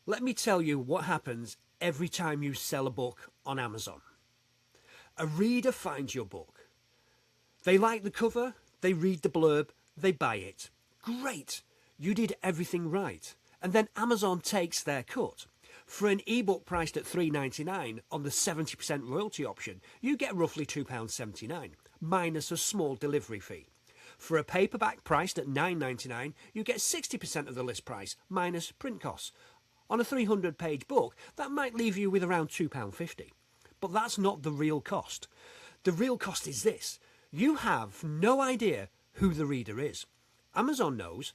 Let me tell you what happens every time you sell a book on Amazon. A reader finds your book. They like the cover, they read the blurb, they buy it. Great! You did everything right. And then Amazon takes their cut. For an ebook priced at $3.99 on the 70% royalty option, you get roughly £2.79, minus a small delivery fee. For a paperback priced at $9.99, you get 60% of the list price, minus print costs. On a 300-page book, that might leave you with around £2.50. But that's not the real cost. The real cost is this. You have no idea who the reader is. Amazon knows.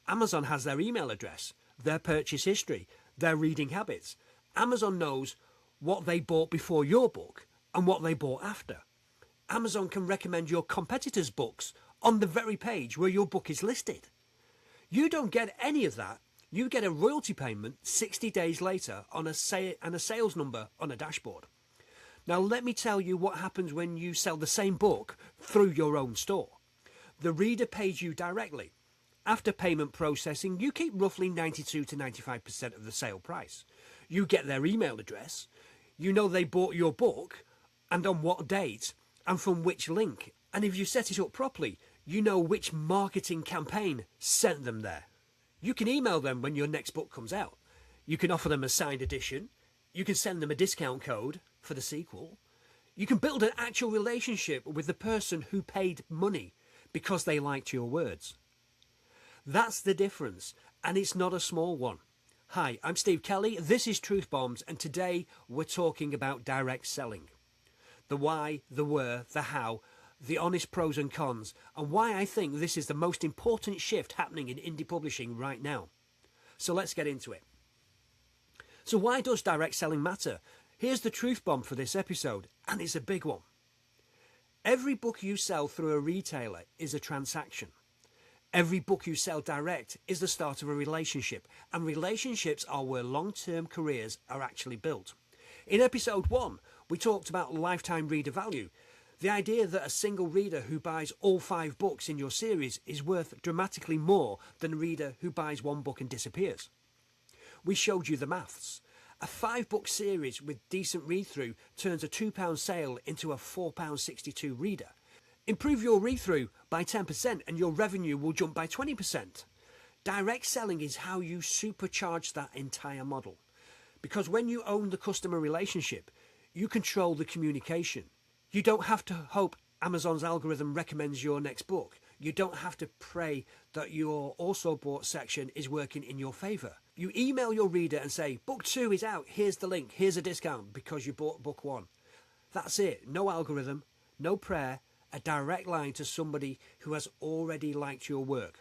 Amazon has their email address, their purchase history, their reading habits. Amazon knows what they bought before your book and what they bought after. Amazon can recommend your competitors' books on the very page where your book is listed. You don't get any of that. You get a royalty payment 60 days later on a sales number on a dashboard. Now let me tell you what happens when you sell the same book through your own store. The reader pays you directly. After payment processing, you keep roughly 92 to 95% of the sale price. You get their email address, you know they bought your book, and on what date, and from which link. And if you set it up properly, you know which marketing campaign sent them there. You can email them when your next book comes out. You can offer them a signed edition. You can send them a discount code for the sequel. You can build an actual relationship with the person who paid money because they liked your words. That's the difference, and it's not a small one. Hi, I'm Steve Kelly, this is Truth Bombs, and today we're talking about direct selling. The why, the where, the how, the honest pros and cons, and why I think this is the most important shift happening in indie publishing right now. So let's get into it. So why does direct selling matter? Here's the truth bomb for this episode, and it's a big one. Every book you sell through a retailer is a transaction. Every book you sell direct is the start of a relationship, and relationships are where long-term careers are actually built. In episode 1, we talked about lifetime reader value. The idea that a single reader who buys all 5 books in your series is worth dramatically more than a reader who buys one book and disappears. We showed you the maths. A 5-book series with decent read-through turns a £2 sale into a £4.62 reader. Improve your read-through by 10% and your revenue will jump by 20%. Direct selling is how you supercharge that entire model. Because when you own the customer relationship, you control the communication. You don't have to hope Amazon's algorithm recommends your next book. You don't have to pray that your also bought section is working in your favour. You email your reader and say, book 2 is out, here's the link, here's a discount because you bought book 1. That's it. No algorithm, no prayer, a direct line to somebody who has already liked your work.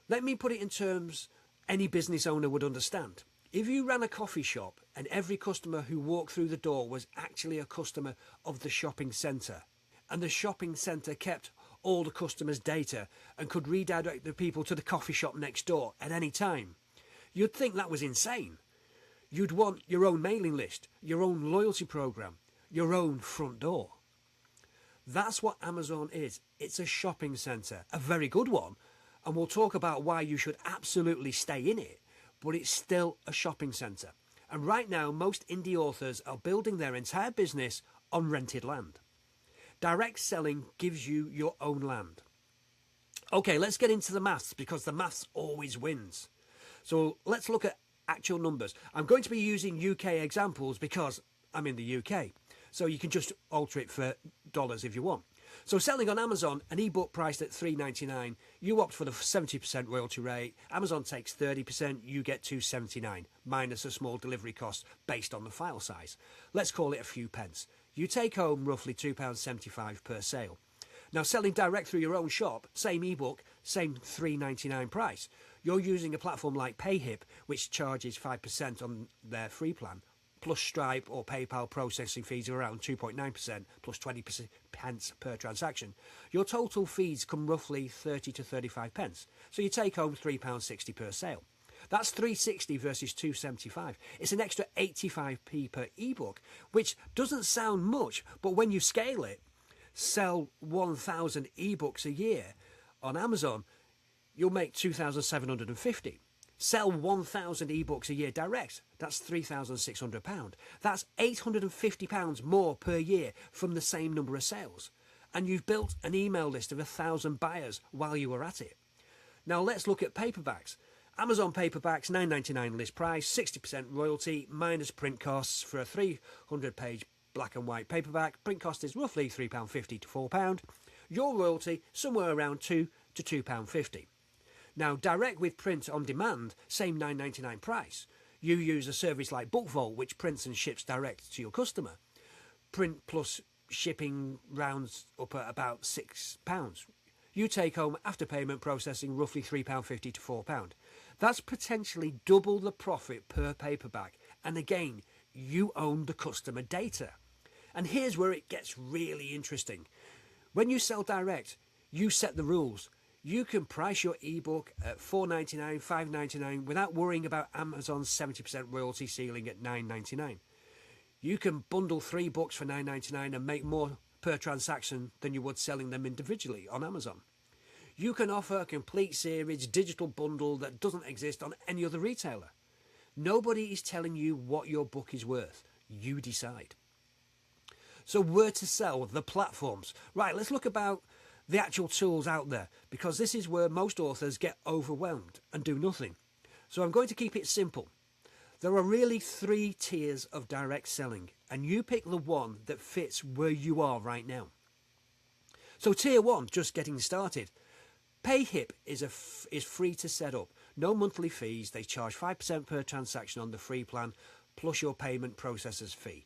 Let me put it in terms any business owner would understand. If you ran a coffee shop and every customer who walked through the door was actually a customer of the shopping centre, and the shopping centre kept all the customers' data and could redirect the people to the coffee shop next door at any time, you'd think that was insane. You'd want your own mailing list, your own loyalty program, your own front door. That's what Amazon is. It's a shopping centre, a very good one, and we'll talk about why you should absolutely stay in it, but it's still a shopping centre. And right now, most indie authors are building their entire business on rented land. Direct selling gives you your own land. Okay, let's get into the maths because the maths always wins. So let's look at actual numbers. I'm going to be using UK examples because I'm in the UK. So you can just alter it for dollars if you want. So selling on Amazon, an ebook priced at $3.99, you opt for the 70% royalty rate. Amazon takes 30%, you get $2.79, minus a small delivery cost based on the file size. Let's call it a few pence. You take home roughly £2.75 per sale. Now selling direct through your own shop, same ebook, same $3.99 price. You're using a platform like Payhip, which charges 5% on their free plan, plus Stripe or PayPal processing fees are around 2.9%, plus 20% pence per transaction. Your total fees come roughly 30 to 35 pence. So you take home £3.60 per sale. That's $3.60 versus $2.75. It's an extra 85p per ebook, which doesn't sound much, but when you scale it, sell 1,000 ebooks a year on Amazon, you'll make 2,750. Sell 1,000 ebooks a year direct. That's £3,600. That's £850 more per year from the same number of sales. And you've built an email list of 1,000 buyers while you were at it. Now let's look at paperbacks. Amazon paperbacks, £9.99 list price, 60% royalty, minus print costs for a 300-page black and white paperback. Print cost is roughly £3.50 to £4. Your royalty, somewhere around £2 to £2.50. Now, direct with print on demand, same £9.99 price. You use a service like BookVault, which prints and ships direct to your customer. Print plus shipping rounds up at about £6. You take home, after payment processing, roughly £3.50 to £4. That's potentially double the profit per paperback. And again, you own the customer data. And here's where it gets really interesting. When you sell direct, you set the rules. You can price your ebook at $4.99, $5.99 without worrying about Amazon's 70% royalty ceiling at $9.99. You can bundle 3 books for $9.99 and make more per transaction than you would selling them individually on Amazon. You can offer a complete series digital bundle that doesn't exist on any other retailer. Nobody is telling you what your book is worth. You decide. So where to sell, the platforms. Right, let's look about the actual tools out there, because this is where most authors get overwhelmed and do nothing. So I'm going to keep it simple. There are really 3 tiers of direct selling, and you pick the one that fits where you are right now. So tier 1, just getting started. Payhip is free to set up. No monthly fees. They charge 5% per transaction on the free plan, plus your payment processor's fee.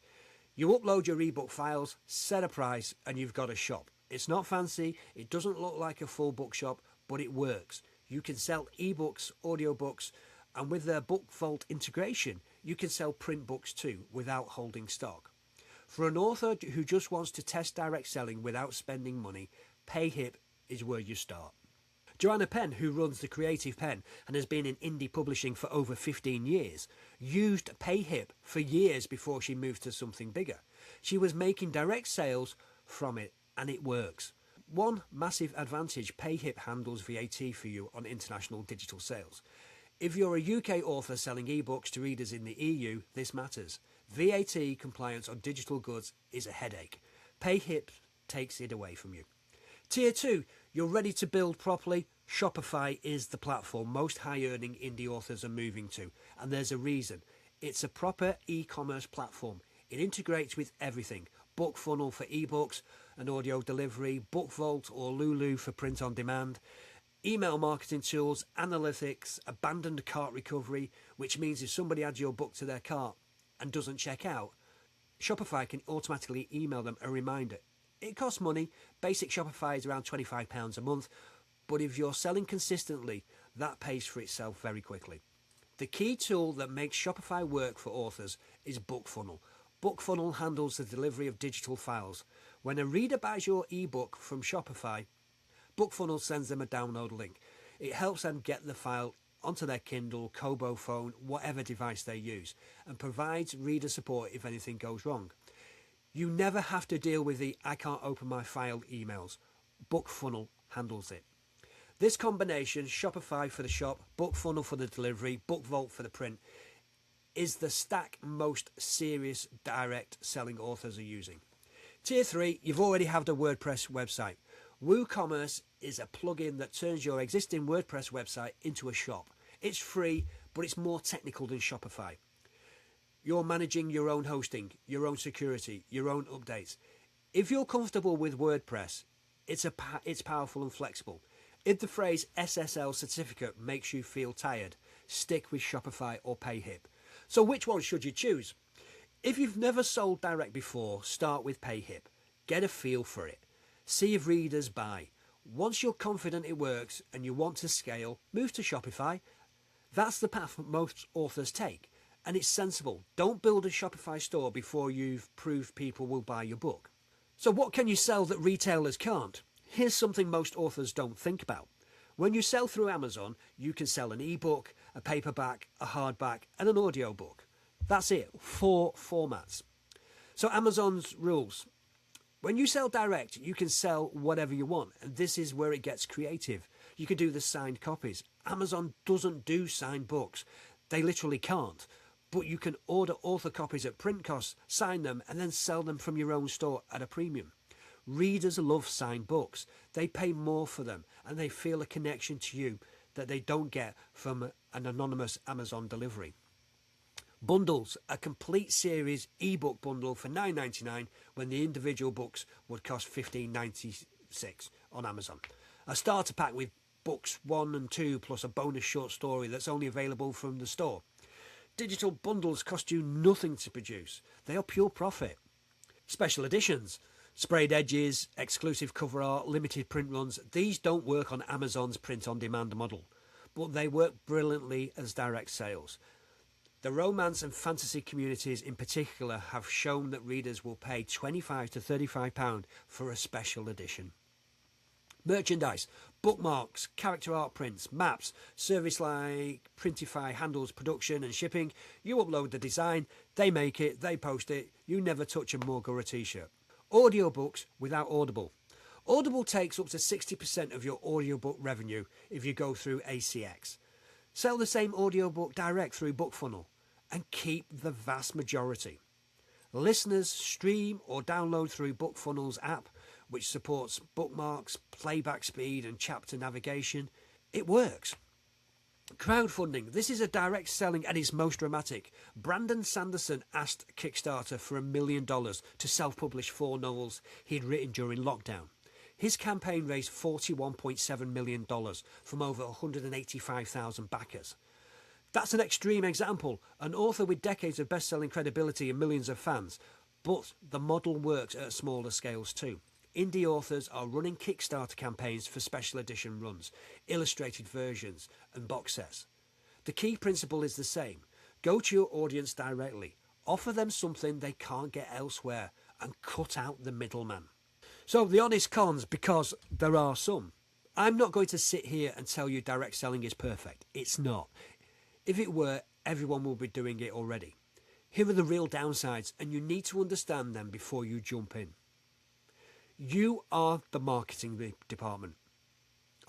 You upload your ebook files, set a price, and you've got a shop. It's not fancy, it doesn't look like a full bookshop, but it works. You can sell ebooks, audiobooks, and with their BookVault integration, you can sell print books too, without holding stock. For an author who just wants to test direct selling without spending money, Payhip is where you start. Joanna Penn, who runs The Creative Pen and has been in indie publishing for over 15 years, used Payhip for years before she moved to something bigger. She was making direct sales from it, and it works. One massive advantage, Payhip handles VAT for you on international digital sales. If you're a UK author selling ebooks to readers in the EU, this matters. VAT compliance on digital goods is a headache. Payhip takes it away from you. Tier 2, you're ready to build properly. Shopify is the platform most high-earning indie authors are moving to, and there's a reason. It's a proper e-commerce platform. It integrates with everything. BookFunnel for ebooks and audio delivery, BookVault or Lulu for print on demand, email marketing tools, analytics, abandoned cart recovery, which means if somebody adds your book to their cart and doesn't check out, Shopify can automatically email them a reminder. It costs money. Basic Shopify is around £25 a month, but if you're selling consistently, that pays for itself very quickly. The key tool that makes Shopify work for authors is BookFunnel. BookFunnel handles the delivery of digital files. When a reader buys your ebook from Shopify, BookFunnel sends them a download link. It helps them get the file onto their Kindle, Kobo phone, whatever device they use, and provides reader support if anything goes wrong. You never have to deal with the "I can't open my file" emails. BookFunnel handles it. This combination, Shopify for the shop, BookFunnel for the delivery, BookVault for the print, is the stack most serious direct selling authors are using. Tier 3, you've already have a WordPress website. WooCommerce is a plugin that turns your existing WordPress website into a shop. It's free, but it's more technical than Shopify. You're managing your own hosting, your own security, your own updates. If you're comfortable with WordPress, it's powerful and flexible. If the phrase SSL certificate makes you feel tired, stick with Shopify or Payhip. So which one should you choose? If you've never sold direct before, start with Payhip. Get a feel for it. See if readers buy. Once you're confident it works and you want to scale, move to Shopify. That's the path most authors take, and it's sensible. Don't build a Shopify store before you've proved people will buy your book. So what can you sell that retailers can't? Here's something most authors don't think about. When you sell through Amazon, you can sell an ebook, a paperback, a hardback, and an audiobook. That's it, 4 formats. So Amazon's rules. When you sell direct, you can sell whatever you want, and this is where it gets creative. You could do the signed copies. Amazon doesn't do signed books. They literally can't. But you can order author copies at print costs, sign them, and then sell them from your own store at a premium. Readers love signed books. They pay more for them, and they feel a connection to you that they don't get from an anonymous Amazon delivery. Bundles, a complete series ebook bundle for $9.99 when the individual books would cost $15.96 on Amazon. A starter pack with books 1 and 2 plus a bonus short story that's only available from the store. Digital bundles cost you nothing to produce. They are pure profit. Special editions, sprayed edges, exclusive cover art, limited print runs. These don't work on Amazon's print-on-demand model, but they work brilliantly as direct sales. The romance and fantasy communities in particular have shown that readers will pay £25 to £35 for a special edition. Merchandise, bookmarks, character art prints, maps, service like Printify handles production and shipping. You upload the design, they make it, they post it. You never touch a mug or a t-shirt. Audiobooks without Audible. Audible takes up to 60% of your audiobook revenue if you go through ACX. Sell the same audiobook direct through BookFunnel and keep the vast majority. Listeners stream or download through BookFunnel's app, which supports bookmarks, playback speed and chapter navigation. It works. Crowdfunding. This is a direct selling at its most dramatic. Brandon Sanderson asked Kickstarter for $1 million to self-publish 4 novels he'd written during lockdown. His campaign raised $41.7 million from over 185,000 backers. That's an extreme example, an author with decades of best-selling credibility and millions of fans, but the model works at smaller scales too. Indie authors are running Kickstarter campaigns for special edition runs, illustrated versions and box sets. The key principle is the same. Go to your audience directly, offer them something they can't get elsewhere and cut out the middleman. So the honest cons, because there are some. I'm not going to sit here and tell you direct selling is perfect. It's not. If it were, everyone would be doing it already. Here are the real downsides, and you need to understand them before you jump in. You are the marketing department.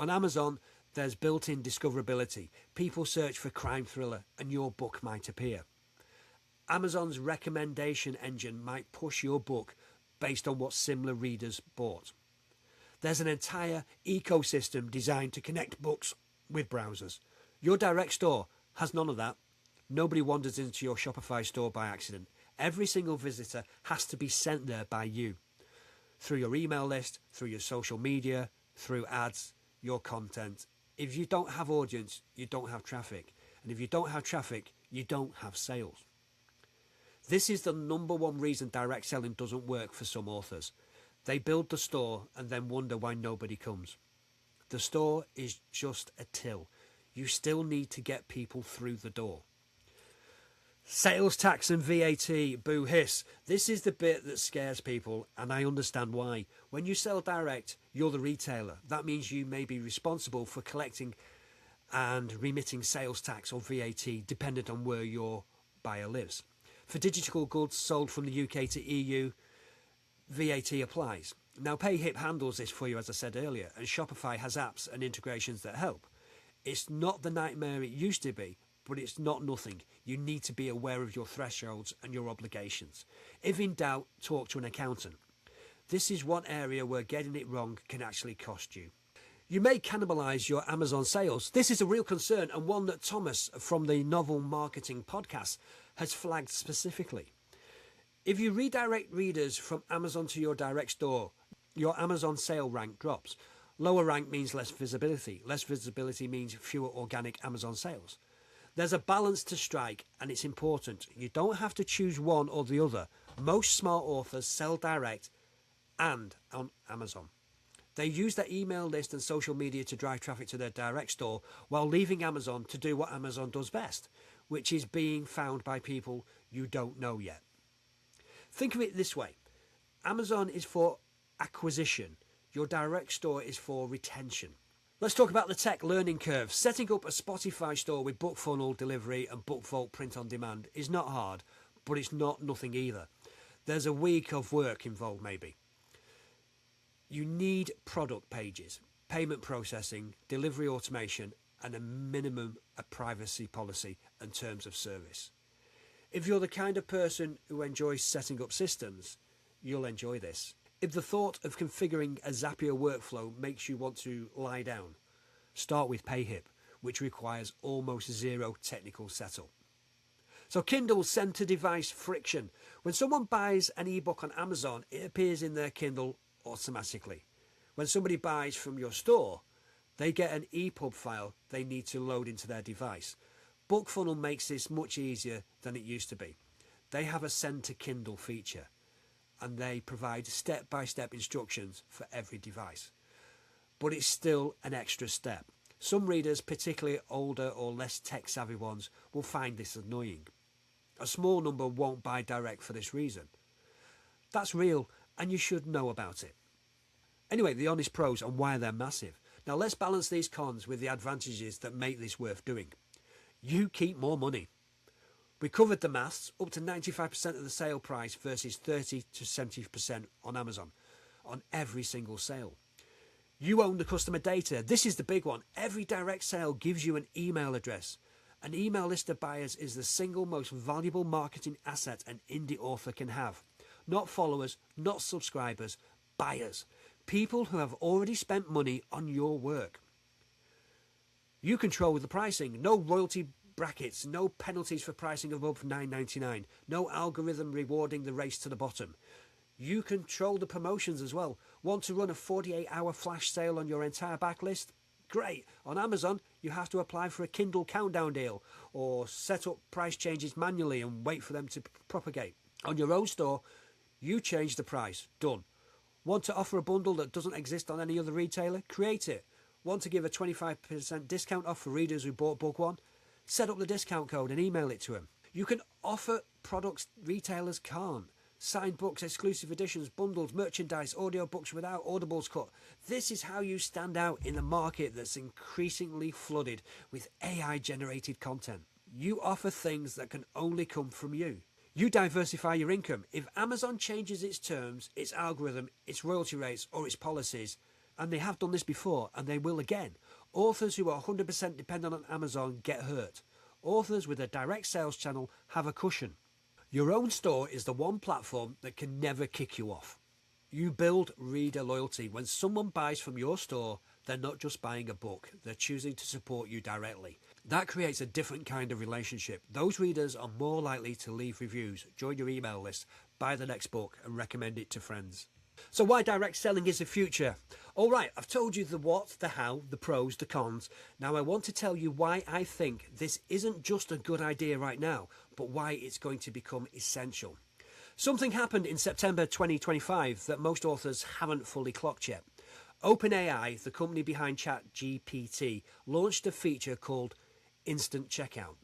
On Amazon, there's built-in discoverability. People search for crime thriller and your book might appear. Amazon's recommendation engine might push your book based on what similar readers bought. There's an entire ecosystem designed to connect books with browsers. Your direct store has none of that. Nobody wanders into your Shopify store by accident. Every single visitor has to be sent there by you. Through your email list, through your social media, through ads, your content. If you don't have audience, you don't have traffic. And if you don't have traffic, you don't have sales. This is the number one reason direct selling doesn't work for some authors. They build the store and then wonder why nobody comes. The store is just a till. You still need to get people through the door. Sales tax and VAT, boo hiss. This is the bit that scares people, and I understand why. When you sell direct, you're the retailer. That means you may be responsible for collecting and remitting sales tax or VAT, dependent on where your buyer lives. For digital goods sold from the UK to EU, VAT applies. Now, Payhip handles this for you, as I said earlier, and Shopify has apps and integrations that help. It's not the nightmare it used to be, but it's not nothing. You need to be aware of your thresholds and your obligations. If in doubt, talk to an accountant. This is one area where getting it wrong can actually cost you. You may cannibalise your Amazon sales. This is a real concern, and one that Thomas from the Novel Marketing podcast has flagged specifically. If you redirect readers from Amazon to your direct store, your Amazon sale rank drops. Lower rank means less visibility. Less visibility means fewer organic Amazon sales. There's a balance to strike, and it's important. You don't have to choose one or the other. Most smart authors sell direct and on Amazon. They use their email list and social media to drive traffic to their direct store while leaving Amazon to do what Amazon does best, which is being found by people you don't know yet. Think of it this way. Amazon is for acquisition. Your direct store is for retention. Let's talk about the tech learning curve. Setting up a Spotify store with BookFunnel delivery and BookVault print on demand is not hard, but it's not nothing either. There's a week of work involved maybe. You need product pages. payment processing, delivery automation, and a minimum of privacy policy and terms of service. If you're the kind of person who enjoys setting up systems, you'll enjoy this. If the thought of configuring a Zapier workflow makes you want to lie down, start with Payhip, which requires almost zero technical setup. So Kindle send-to-device friction. When someone buys an ebook on Amazon, it appears in their Kindle automatically. When somebody buys from your store, they get an EPUB file they need to load into their device. BookFunnel makes this much easier than it used to be. They have a send to Kindle feature, and they provide step-by-step instructions for every device. But it's still an extra step. Some readers, particularly older or less tech-savvy ones, will find this annoying. A small number won't buy direct for this reason. That's real, and you should know about it. Anyway, the honest pros and why they're massive. Now let's balance these cons with the advantages that make this worth doing. You keep more money. We covered the maths, up to 95% of the sale price versus 30 to 70% on Amazon, on every single sale. You own the customer data. This is the big one. Every direct sale gives you an email address. An email list of buyers is the single most valuable marketing asset an indie author can have. Not followers, not subscribers, buyers. People who have already spent money on your work. You control the pricing. No royalty brackets, no penalties for pricing above $9.99, no algorithm rewarding the race to the bottom. You control the promotions as well. Want to run a 48-hour flash sale on your entire backlist? Great. On Amazon, you have to apply for a Kindle countdown deal or set up price changes manually and wait for them to propagate. On your own store, you change the price. Done. Want to offer a bundle that doesn't exist on any other retailer? Create it. Want to give a 25% discount off for readers who bought book one? Set up the discount code and email it to them. You can offer products retailers can't. Signed books, exclusive editions, bundles, merchandise, audiobooks without audibles cut. This is how you stand out in a market that's increasingly flooded with AI-generated content. You offer things that can only come from you. You diversify your income. If Amazon changes its terms, its algorithm, its royalty rates, or its policies, and they have done this before, and they will again, authors who are 100% dependent on Amazon get hurt. Authors with a direct sales channel have a cushion. Your own store is the one platform that can never kick you off. You build reader loyalty. When someone buys from your store, they're not just buying a book, they're choosing to support you directly. That creates a different kind of relationship. Those readers are more likely to leave reviews, join your email list, buy the next book, and recommend it to friends. So why direct selling is the future? All right, I've told you the what, the how, the pros, the cons. Now I want to tell you why I think this isn't just a good idea right now, but why it's going to become essential. Something happened in September 2025 that most authors haven't fully clocked yet. OpenAI, the company behind ChatGPT, launched a feature called Instant Checkout.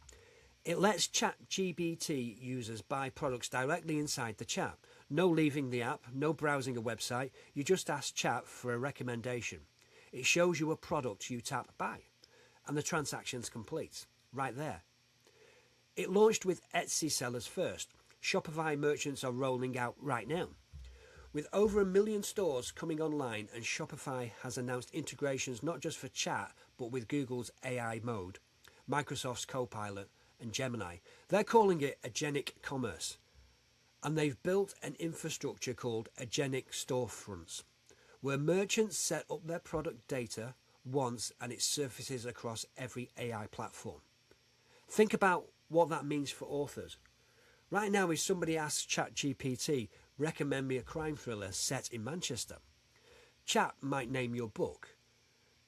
It lets ChatGPT users buy products directly inside the chat. No leaving the app, no browsing a website, you just ask Chat for a recommendation. It shows you a product you tap buy, and the transaction's complete, right there. It launched with Etsy sellers first. Shopify merchants are rolling out right now. With over 1 million stores coming online, and Shopify has announced integrations not just for chat, but with Google's AI mode, Microsoft's Copilot, and Gemini. They're calling it Agentic commerce. And they've built an infrastructure called Agentic Storefronts, where merchants set up their product data once and it surfaces across every AI platform. Think about what that means for authors. Right now, if somebody asks ChatGPT, recommend me a crime thriller set in Manchester, Chat might name your book.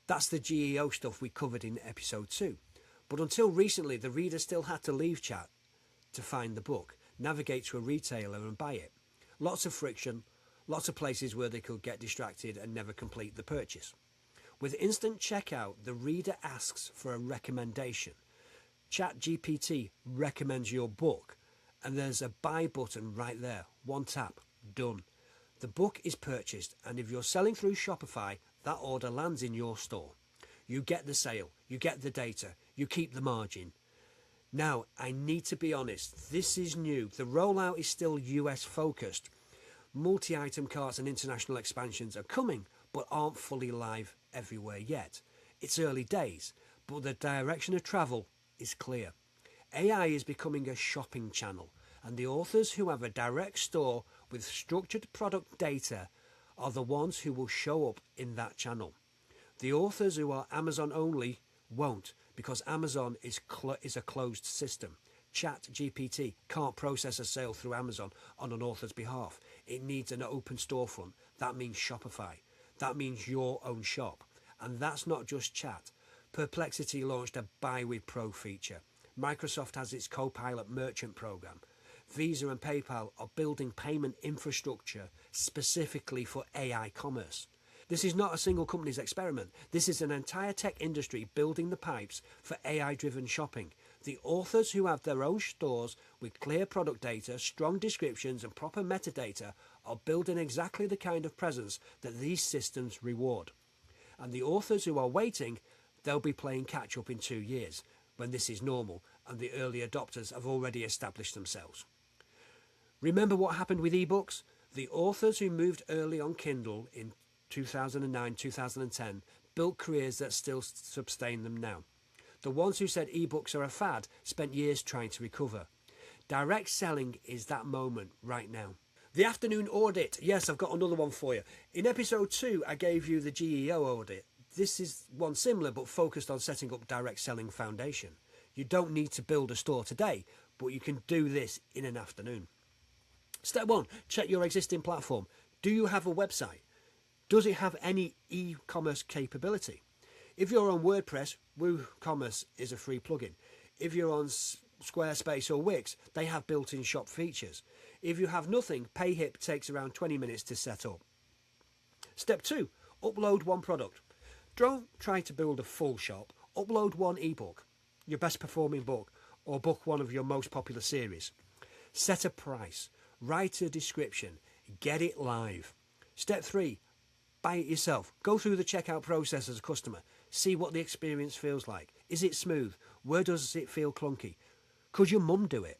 That's the GEO stuff we covered in episode 2. But until recently, the reader still had to leave Chat to find the book, navigate to a retailer and buy it. Lots of friction, lots of places where they could get distracted and never complete the purchase. With instant checkout, the reader asks for a recommendation. ChatGPT recommends your book, and there's a buy button right there. One tap, done. The book is purchased, and if you're selling through Shopify, that order lands in your store. You get the sale, you get the data, you keep the margin. Now, I need to be honest, this is new. The rollout is still US focused. Multi-item carts and international expansions are coming, but aren't fully live everywhere yet. It's early days, but the direction of travel is clear. AI is becoming a shopping channel, and the authors who have a direct store with structured product data are the ones who will show up in that channel. The authors who are Amazon only won't, because Amazon is a closed system. ChatGPT can't process a sale through Amazon on an author's behalf. It needs an open storefront. That means Shopify. That means your own shop. And that's not just chat. Perplexity launched a Buy with Pro feature. Microsoft has its Copilot merchant program. Visa and PayPal are building payment infrastructure specifically for AI commerce. This is not a single company's experiment. This is an entire tech industry building the pipes for AI-driven shopping. The authors who have their own stores with clear product data, strong descriptions and proper metadata are building exactly the kind of presence that these systems reward. And the authors who are waiting, they'll be playing catch-up in 2 years, when this is normal and the early adopters have already established themselves. Remember what happened with ebooks? The authors who moved early on Kindle in 2009, 2010 built careers that still sustain them now. The ones who said ebooks are a fad spent years trying to recover. Direct selling is that moment right now. The afternoon audit. Yes, I've got another one for you. In episode 2, I gave you the GEO audit. This is one similar but focused on setting up direct selling foundation. You don't need to build a store today, but you can do this in an afternoon. Step 1, check your existing platform. Do you have a website? Does it have any e-commerce capability? If you're on WordPress, WooCommerce is a free plugin. If you're on Squarespace or Wix, they have built-in shop features. If you have nothing, Payhip takes around 20 minutes to set up. Step 2, upload one product. Don't try to build a full shop. Upload one ebook, your best performing book, or book one of your most popular series. Set a price. Write a description. Get it live. Step 3, buy it yourself. Go through the checkout process as a customer. See what the experience feels like. Is it smooth? Where does it feel clunky? Could your mum do it?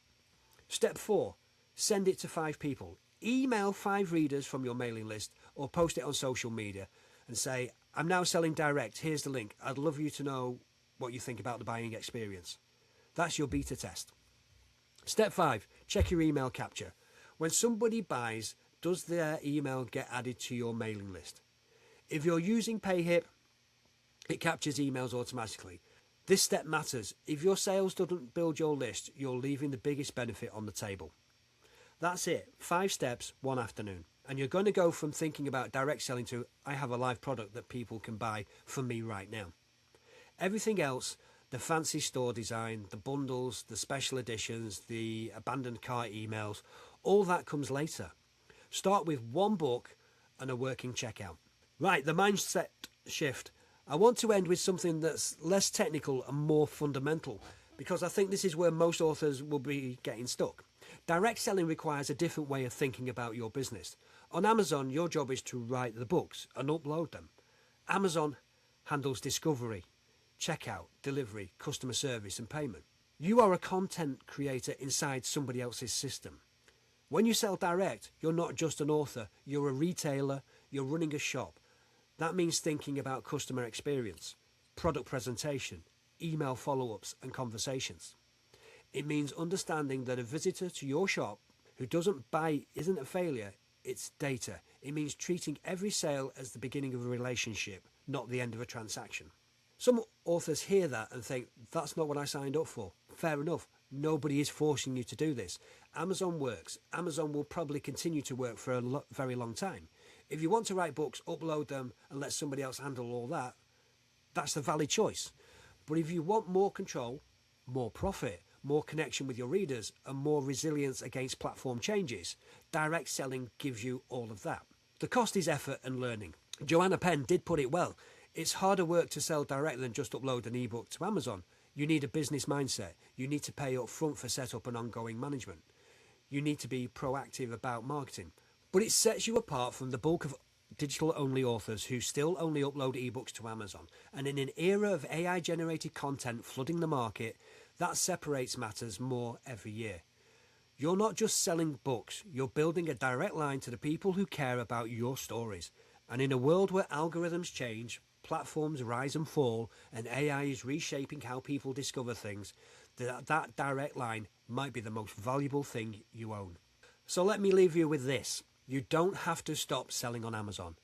Step 4, send it to 5 people. Email 5 readers from your mailing list or post it on social media and say, I'm now selling direct. Here's the link. I'd love you to know what you think about the buying experience. That's your beta test. Step 5, check your email capture. When somebody buys, does their email get added to your mailing list? If you're using Payhip, it captures emails automatically. This step matters. If your sales doesn't build your list, you're leaving the biggest benefit on the table. That's it. 5 steps, 1 afternoon. And you're going to go from thinking about direct selling to, I have a live product that people can buy from me right now. Everything else, the fancy store design, the bundles, the special editions, the abandoned cart emails, all that comes later. Start with one book and a working checkout. Right, the mindset shift. I want to end with something that's less technical and more fundamental, because I think this is where most authors will be getting stuck. Direct selling requires a different way of thinking about your business. On Amazon, your job is to write the books and upload them. Amazon handles discovery, checkout, delivery, customer service and payment. You are a content creator inside somebody else's system. When you sell direct, you're not just an author, you're a retailer, you're running a shop. That means thinking about customer experience, product presentation, email follow-ups and conversations. It means understanding that a visitor to your shop who doesn't buy isn't a failure, it's data. It means treating every sale as the beginning of a relationship, not the end of a transaction. Some authors hear that and think, that's not what I signed up for. Fair enough. Nobody is forcing you to do this. Amazon works. Amazon will probably continue to work for a very long time. If you want to write books, upload them and let somebody else handle all that, that's the valid choice. But if you want more control, more profit, more connection with your readers and more resilience against platform changes, direct selling gives you all of that. The cost is effort and learning. Joanna Penn did put it well. It's harder work to sell direct than just upload an ebook to Amazon. You need a business mindset. You need to pay up front for setup and ongoing management. You need to be proactive about marketing. But it sets you apart from the bulk of digital-only authors who still only upload ebooks to Amazon. And in an era of AI-generated content flooding the market, that separates matters more every year. You're not just selling books, you're building a direct line to the people who care about your stories. And in a world where algorithms change, platforms rise and fall and AI is reshaping how people discover things, that direct line might be the most valuable thing you own. So let me leave you with this. You don't have to stop selling on Amazon.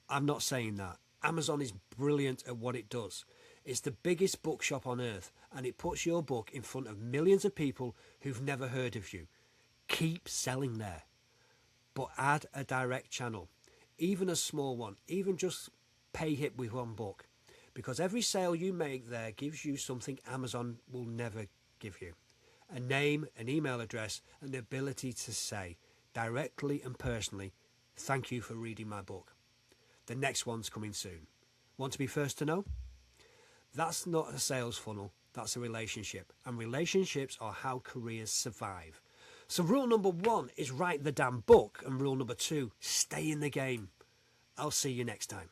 I'm not saying that. Amazon is brilliant at what it does. It's the biggest bookshop on earth, and it puts your book in front of millions of people who've never heard of you. Keep selling there, but add a direct channel, even a small one, even just Payhip with one book, because every sale you make there gives you something Amazon will never give you: a name, an email address, and the ability to say directly and personally, "Thank you for reading my book. The next one's coming soon. Want to be first to know?" That's not a sales funnel, that's a relationship. And relationships are how careers survive. So rule number 1 is write the damn book. And rule number 2, stay in the game. I'll see you next time.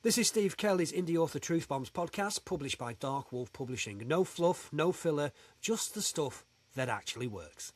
This is Steve Kelly's Indie Author Truth Bombs podcast, published by Dark Wolf Publishing. No fluff, no filler, just the stuff that actually works.